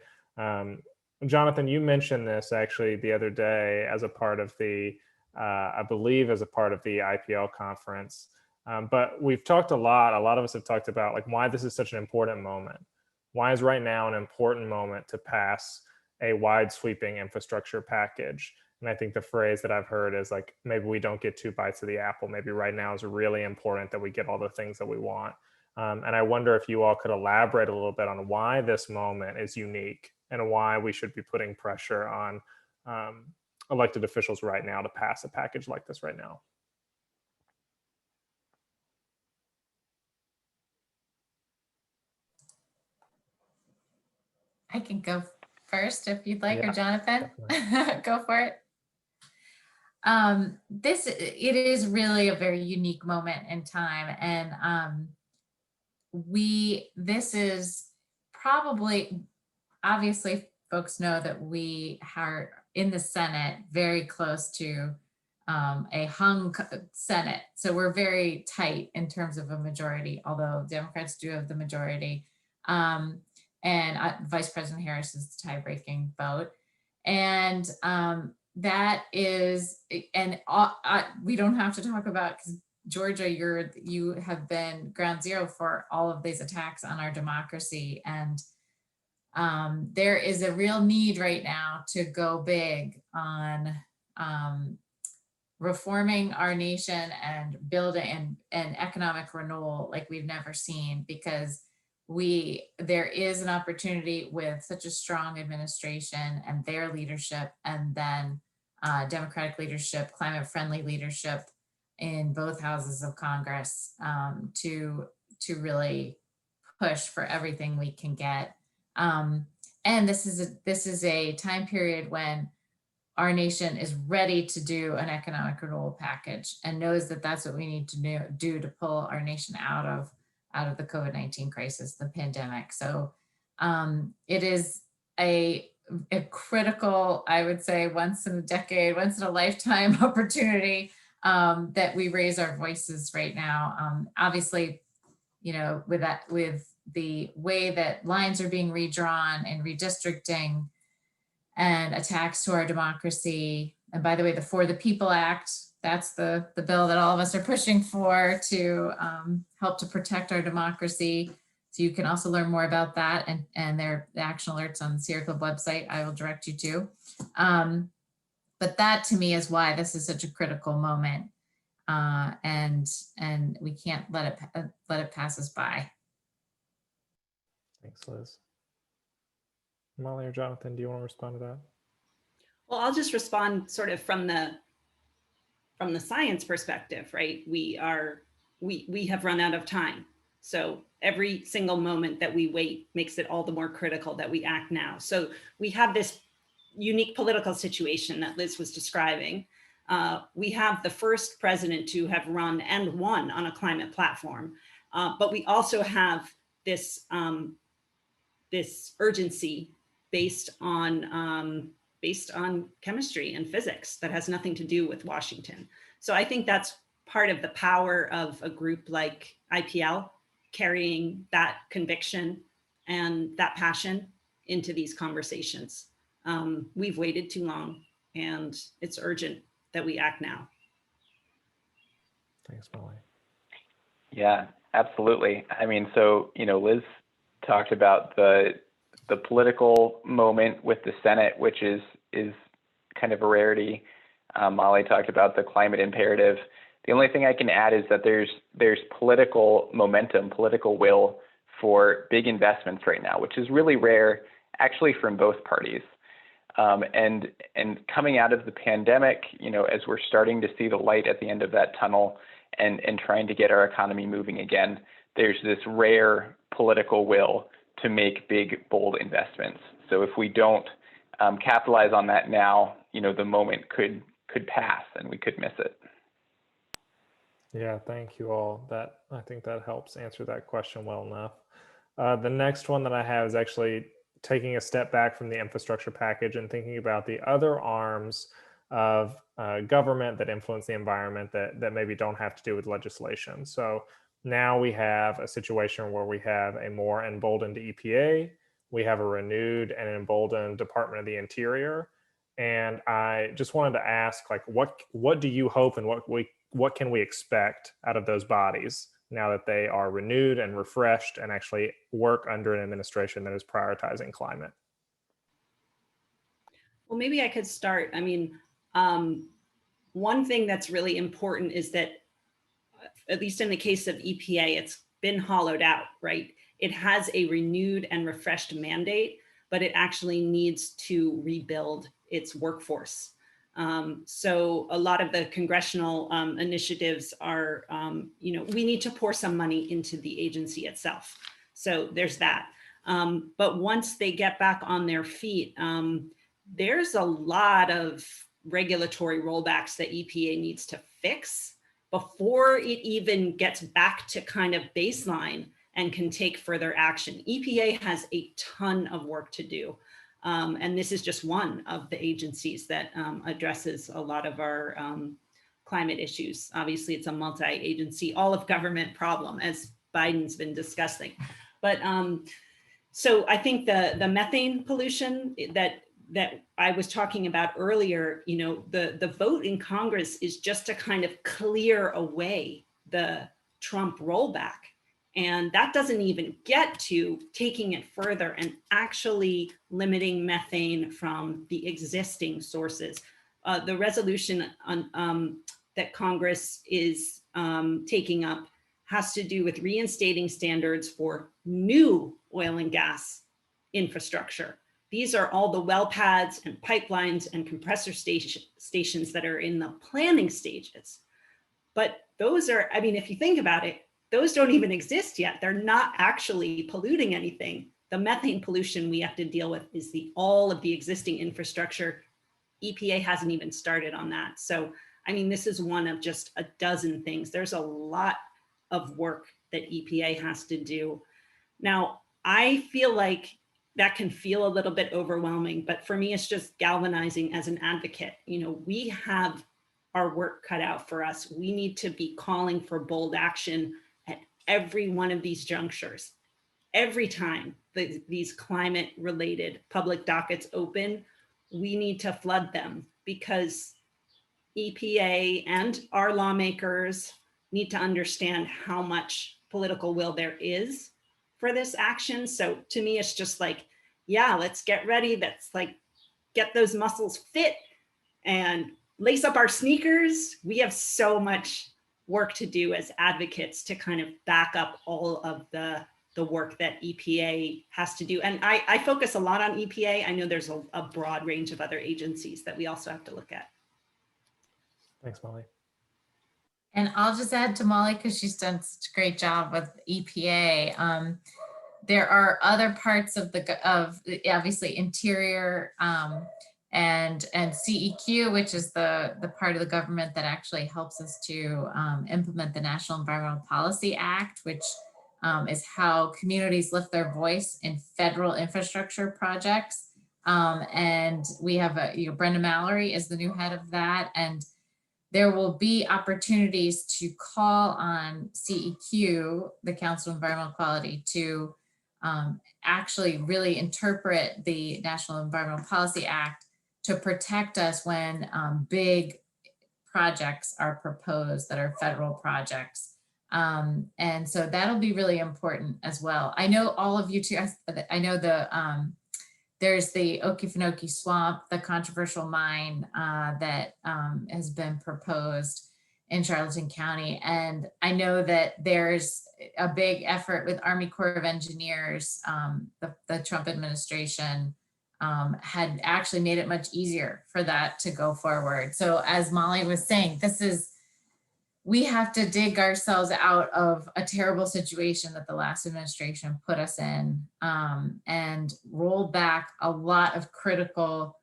Jonathan, you mentioned this actually the other day as a part of the, I believe as a part of the IPL conference. But we've talked a lot of us have talked about like why this is such an important moment. Why is right now an important moment to pass a wide sweeping infrastructure package? And I think the phrase that I've heard is like, maybe we don't get two bites of the apple. Maybe right now is really important that we get all the things that we want. And I wonder if you all could elaborate a little bit on why this moment is unique and why we should be putting pressure on elected officials right now to pass a package like this right now. I can go first if you'd like, Yeah, or Jonathan, go for it. It is really a very unique moment in time. And this is probably, obviously folks know that we are in the Senate very close to a hung Senate. So we're very tight in terms of a majority, although Democrats do have the majority. And Vice President Harris is the tie-breaking vote. And that is, and we don't have to talk about, because Georgia, you have been ground zero for all of these attacks on our democracy. And there is a real need right now to go big on reforming our nation and building an economic renewal like we've never seen, because there is an opportunity with such a strong administration and their leadership, and then Democratic leadership, climate friendly leadership in both houses of Congress, to really push for everything we can get. And this is a time period when our nation is ready to do an economic renewal package and knows that that's what we need to do to pull our nation out of the COVID-19 crisis, the pandemic. So it is a critical, I would say, once in a decade, once in a lifetime opportunity that we raise our voices right now. Obviously, with the way that lines are being redrawn and redistricting and attacks to our democracy. And by the way, the For the People Act, that's the bill that all of us are pushing for to help to protect our democracy. So you can also learn more about that and the action alerts on the Sierra Club website, I will direct you to. But that to me is why this is such a critical moment. And we can't let it pass us by. Thanks, Liz. Molly or Jonathan, do you want to respond to that? Well, I'll just respond sort of from the science perspective, right? We have run out of time. So every single moment that we wait makes it all the more critical that we act now. So we have this unique political situation that Liz was describing. We have the first president to have run and won on a climate platform, but we also have this this urgency based on chemistry and physics that has nothing to do with Washington. So I think that's part of the power of a group like IPL carrying that conviction and that passion into these conversations. We've waited too long, and it's urgent that we act now. Thanks, Molly. Yeah, absolutely. I mean, so, Liz talked about the political moment with the Senate, which is kind of a rarity. Molly talked about the climate imperative. The only thing I can add is that there's political momentum, political will for big investments right now, which is really rare, actually, from both parties. And coming out of the pandemic, as we're starting to see the light at the end of that tunnel and trying to get our economy moving again, there's this rare political will to make big, bold investments. So if we don't capitalize on that now, the moment could pass and we could miss it. Yeah, thank you all. I think that helps answer that question well enough. The next one that I have is actually taking a step back from the infrastructure package and thinking about the other arms of government that influence the environment that maybe don't have to do with legislation. So now we have a situation where we have a more emboldened EPA, we have a renewed and emboldened Department of the Interior. And I just wanted to ask, what do you hope and what can we expect out of those bodies now that they are renewed and refreshed and actually work under an administration that is prioritizing climate? Well, maybe I could start. I mean, one thing that's really important is that, at least in the case of EPA, it's been hollowed out, right? It has a renewed and refreshed mandate, but it actually needs to rebuild its workforce. So a lot of the congressional initiatives are, we need to pour some money into the agency itself. So there's that. But once they get back on their feet, there's a lot of regulatory rollbacks that EPA needs to fix before it even gets back to kind of baseline and can take further action. EPA has a ton of work to do. And this is just one of the agencies that addresses a lot of our climate issues. Obviously, it's a multi-agency, all of government problem, as Biden's been discussing. But so I think the methane pollution that I was talking about earlier, the vote in Congress is just to kind of clear away the Trump rollback. And that doesn't even get to taking it further and actually limiting methane from the existing sources. The resolution that Congress is taking up has to do with reinstating standards for new oil and gas infrastructure. These are all the well pads and pipelines and compressor stations that are in the planning stages. But those are, I mean, if you think about it, those don't even exist yet. They're not actually polluting anything. The methane pollution we have to deal with is all of the existing infrastructure. EPA hasn't even started on that. So, I mean, this is one of just a dozen things. There's a lot of work that EPA has to do. Now, I feel like that can feel a little bit overwhelming, but for me, it's just galvanizing as an advocate. You know, we have our work cut out for us. We need to be calling for bold action at every one of these junctures. Every time these climate related public dockets open, we need to flood them, because EPA and our lawmakers need to understand how much political will there is for this action. So to me, it's just like, yeah, let's get ready. Let's like get those muscles fit and lace up our sneakers. We have so much work to do as advocates to kind of back up all of the work that EPA has to do. And I focus a lot on EPA. I know there's a broad range of other agencies that we also have to look at. Thanks, Molly. And I'll just add to Molly, because she's done such a great job with EPA. There are other parts of obviously Interior and CEQ, which is the part of the government that actually helps us to implement the National Environmental Policy Act, which is how communities lift their voice in federal infrastructure projects. And we have Brenda Mallory is the new head of that. And there will be opportunities to call on CEQ, the Council of Environmental Quality, to actually really interpret the National Environmental Policy Act to protect us when big projects are proposed that are federal projects. And so that'll be really important as well. I know all of you too, I know there's the Okefenokee Swamp, the controversial mine that has been proposed in Charlottetown County. And I know that there's a big effort with Army Corps of Engineers. The Trump administration had actually made it much easier for that to go forward. So as Molly was saying, we have to dig ourselves out of a terrible situation that the last administration put us in, and roll back a lot of critical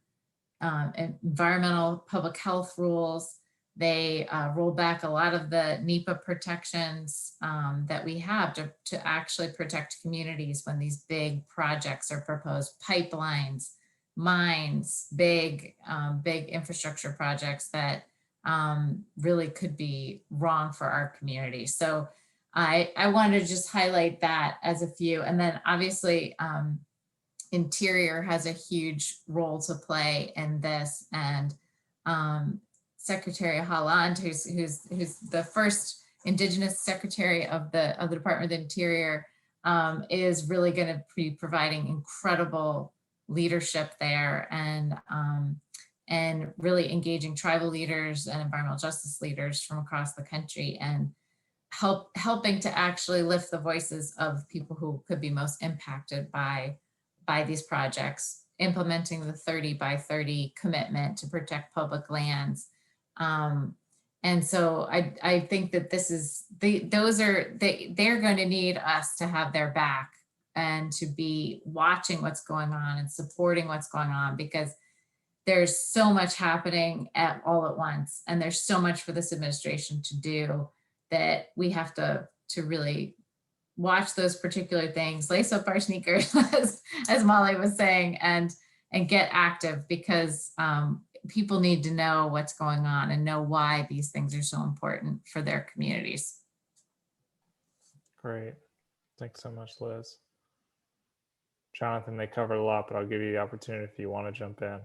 environmental public health rules. They rolled back a lot of the NEPA protections that we have to actually protect communities when these big projects are proposed, pipelines, mines, big infrastructure projects that really could be wrong for our community. So I wanted to just highlight that as a few. And then obviously Interior has a huge role to play in this. And Secretary Holland, who's the first Indigenous Secretary of the Department of the Interior, is really going to be providing incredible leadership there, and really engaging tribal leaders and environmental justice leaders from across the country, and helping to actually lift the voices of people who could be most impacted by these projects, implementing the 30 by 30 commitment to protect public lands. And so I think that they're going to need us to have their back and to be watching what's going on and supporting what's going on, because there's so much happening all at once, and there's so much for this administration to do that we have to really watch those particular things, lace up our sneakers, as Molly was saying, and get active, because people need to know what's going on and know why these things are so important for their communities. Great. Thanks so much, Liz. Jonathan, they covered a lot, but I'll give you the opportunity if you want to jump in.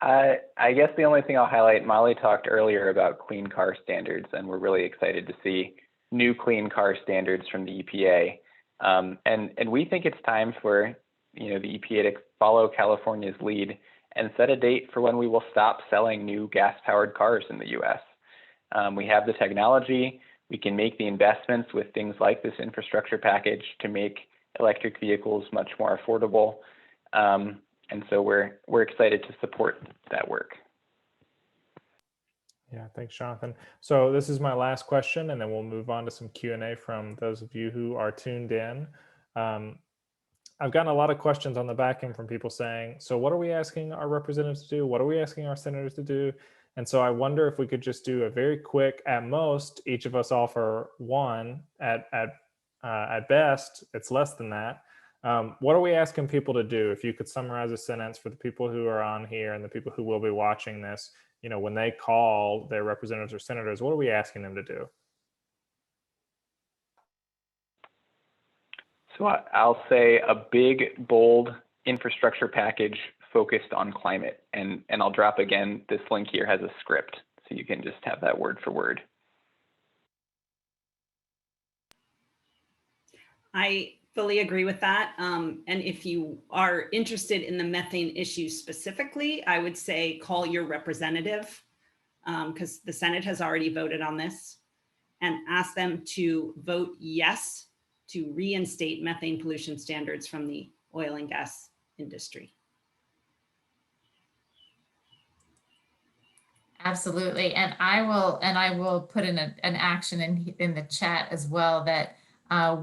I guess the only thing I'll highlight, Molly talked earlier about clean car standards, and we're really excited to see new clean car standards from the EPA. And we think it's time for the EPA to follow California's lead and set a date for when we will stop selling new gas-powered cars in the US. We have the technology, we can make the investments with things like this infrastructure package to make electric vehicles much more affordable. And so we're excited to support that work. Yeah, thanks, Jonathan. So this is my last question, and then we'll move on to some Q&A from those of you who are tuned in. I've gotten a lot of questions on the back end from people saying, so what are we asking our representatives to do? What are we asking our senators to do? And so I wonder if we could just do a very quick, at most, each of us offer one. At best, it's less than that. What are we asking people to do? If you could summarize a sentence for the people who are on here and the people who will be watching this, you know, when they call their representatives or senators, what are we asking them to do? So I'll say a big, bold infrastructure package focused on climate. And I'll drop again, this link here has a script, so you can just have that word for word. I fully agree with that. And if you are interested in the methane issue specifically, I would say call your representative, because the Senate has already voted on this, and ask them to vote yes to reinstate methane pollution standards from the oil and gas industry. Absolutely. And I will put in an action in the chat as well that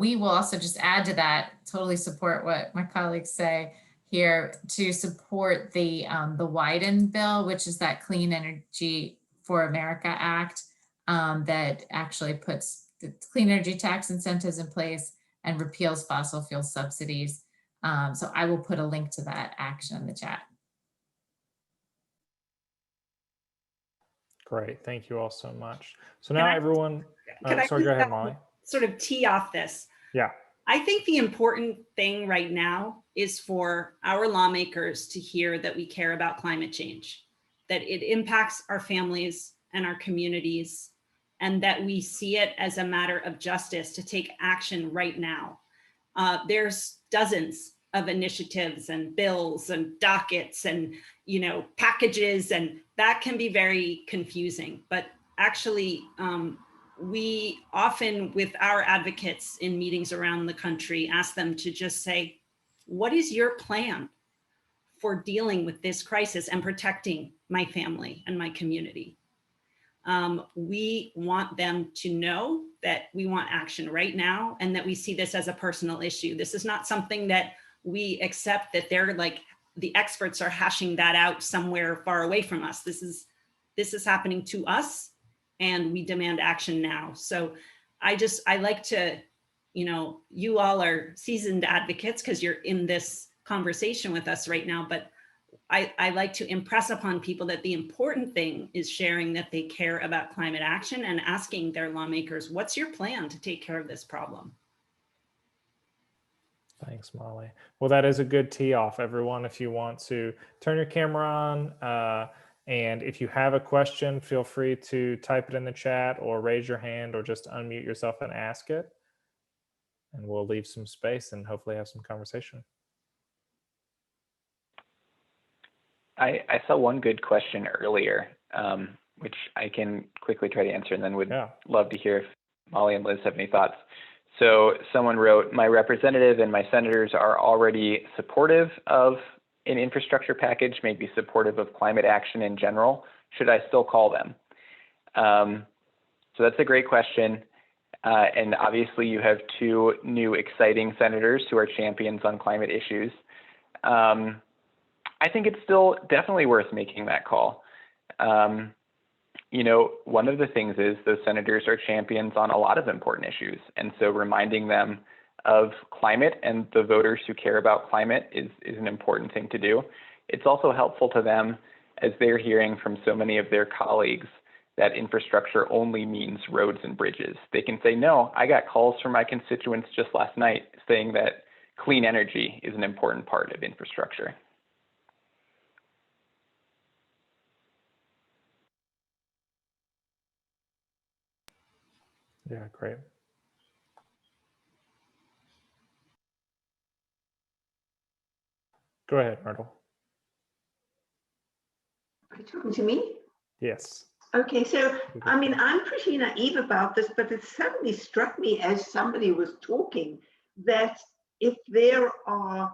we will also just add to that, totally support what my colleagues say here, to support the Wyden bill, which is that Clean Energy for America Act that actually puts the clean energy tax incentives in place and repeals fossil fuel subsidies. So I will put a link to that action in the chat. Great, thank you all so much. So now everyone, sorry, go ahead, Molly. Sort of tee off this. Yeah. I think the important thing right now is for our lawmakers to hear that we care about climate change, that it impacts our families and our communities, and that we see it as a matter of justice to take action right now. There's dozens of initiatives and bills and dockets and, you know, packages, and that can be very confusing. But actually, we often, with our advocates in meetings around the country, ask them to just say, what is your plan for dealing with this crisis and protecting my family and my community? We want them to know that we want action right now and that we see this as a personal issue. This is not something that we accept that they're like, the experts are hashing that out somewhere far away from us. This is happening to us, and we demand action now. So I like to, you know, you all are seasoned advocates because you're in this conversation with us right now, but I like to impress upon people that the important thing is sharing that they care about climate action and asking their lawmakers, what's your plan to take care of this problem? Thanks, Molly. Well, that is a good tee off, everyone. If you want to turn your camera on, and if you have a question, feel free to type it in the chat or raise your hand or just unmute yourself and ask it. And we'll leave some space and hopefully have some conversation. I saw one good question earlier, which I can quickly try to answer, and then would love to hear if Molly and Liz have any thoughts. So someone wrote, my representative and my senators are already supportive of an infrastructure package, maybe supportive of climate action in general. Should I still call them? So that's a great question. And obviously you have two new exciting senators who are champions on climate issues. I think it's still definitely worth making that call. You know, one of the things is those senators are champions on a lot of important issues. And so reminding them of climate and the voters who care about climate is an important thing to do. It's also helpful to them as they're hearing from so many of their colleagues that infrastructure only means roads and bridges. They can say, no, I got calls from my constituents just last night saying that clean energy is an important part of infrastructure. Yeah, great. Go ahead, Myrtle. Are you talking to me? Yes. Okay, so I mean, I'm pretty naive about this, but it suddenly struck me as somebody was talking that if there are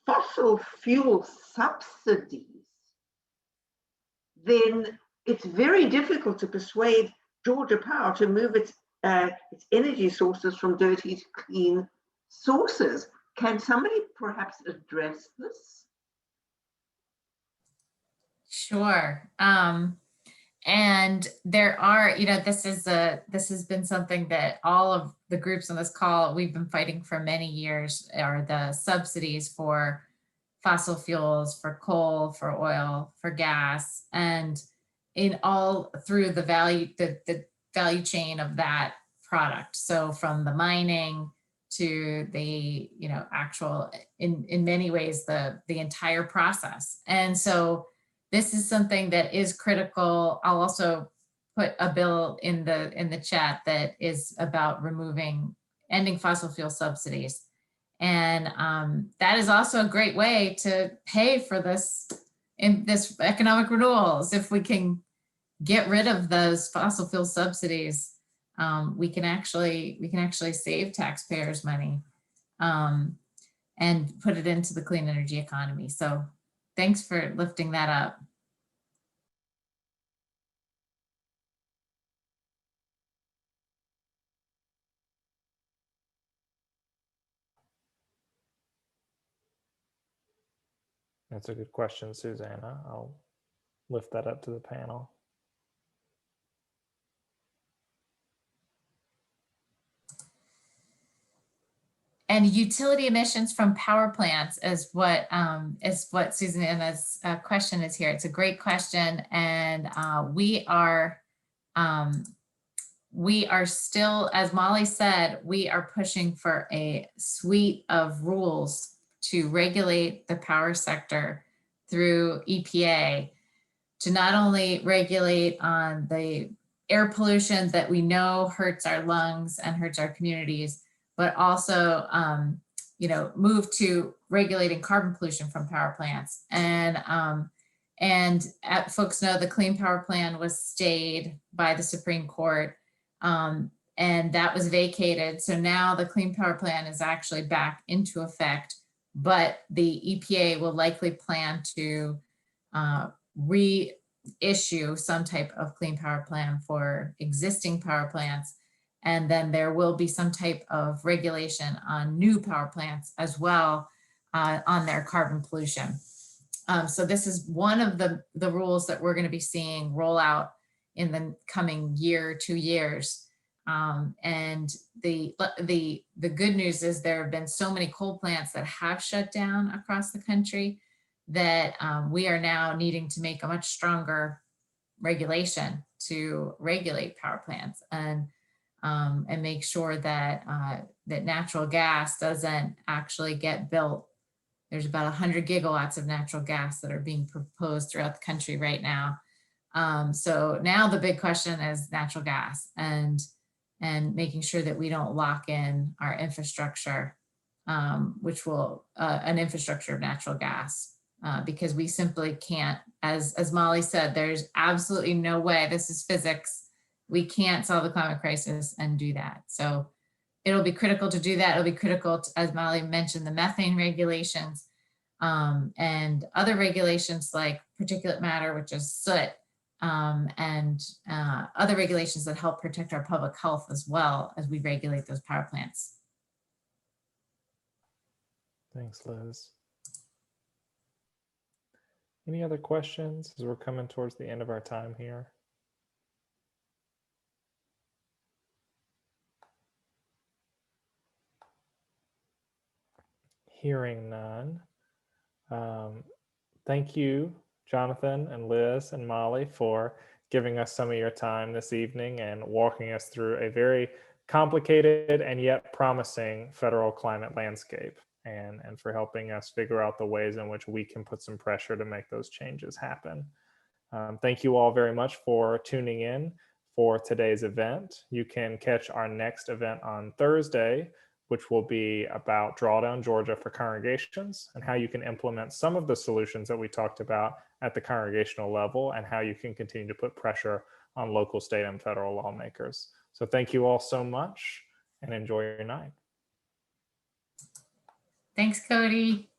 fossil fuel subsidies, then it's very difficult to persuade Georgia Power to move its energy sources from dirty to clean sources. Can somebody perhaps address this? Sure. And there are, this has been something that all of the groups on this call, we've been fighting for many years, are the subsidies for fossil fuels, for coal, for oil, for gas, and in all through the value chain of that product. So from the mining to the, actual, in many ways, the entire process. And so this is something that is critical. I'll also put a bill in the chat that is about ending fossil fuel subsidies. And that is also a great way to pay for this economic renewals. If we can get rid of those fossil fuel subsidies, we can actually save taxpayers money and put it into the clean energy economy. So thanks for lifting that up. That's a good question, Susanna. I'll lift that up to the panel. And utility emissions from power plants is what Susanna's question is here. It's a great question, and we are still, as Molly said, we are pushing for a suite of rules to regulate the power sector through EPA, to not only regulate on the air pollution that we know hurts our lungs and hurts our communities, but also, move to regulating carbon pollution from power plants. And folks know the Clean Power Plan was stayed by the Supreme Court, and that was vacated. So now the Clean Power Plan is actually back into effect, but the EPA will likely plan to reissue some type of Clean Power Plan for existing power plants. And then there will be some type of regulation on new power plants as well on their carbon pollution. So this is one of the rules that we're going to be seeing roll out in the coming year, 2 years. And the good news is there have been so many coal plants that have shut down across the country that we are now needing to make a much stronger regulation to regulate power plants and make sure that that natural gas doesn't actually get built. There's about 100 gigawatts of natural gas that are being proposed throughout the country right now. So now the big question is natural gas and making sure that we don't lock in our infrastructure, which will an infrastructure of natural gas, because we simply can't, as Molly said, there's absolutely no way, this is physics, we can't solve the climate crisis and do that. So it'll be critical to do that. It'll be critical to, as Molly mentioned, the methane regulations and other regulations like particulate matter, which is soot, and other regulations that help protect our public health as well as we regulate those power plants. Thanks, Liz. Any other questions as we're coming towards the end of our time here? Hearing none. Thank you, Jonathan and Liz and Molly, for giving us some of your time this evening and walking us through a very complicated and yet promising federal climate landscape, and for helping us figure out the ways in which we can put some pressure to make those changes happen. Thank you all very much for tuning in for today's event. You can catch our next event on Thursday, which will be about Drawdown Georgia for congregations and how you can implement some of the solutions that we talked about at the congregational level and how you can continue to put pressure on local, state, and federal lawmakers. So thank you all so much and enjoy your night. Thanks, Cody.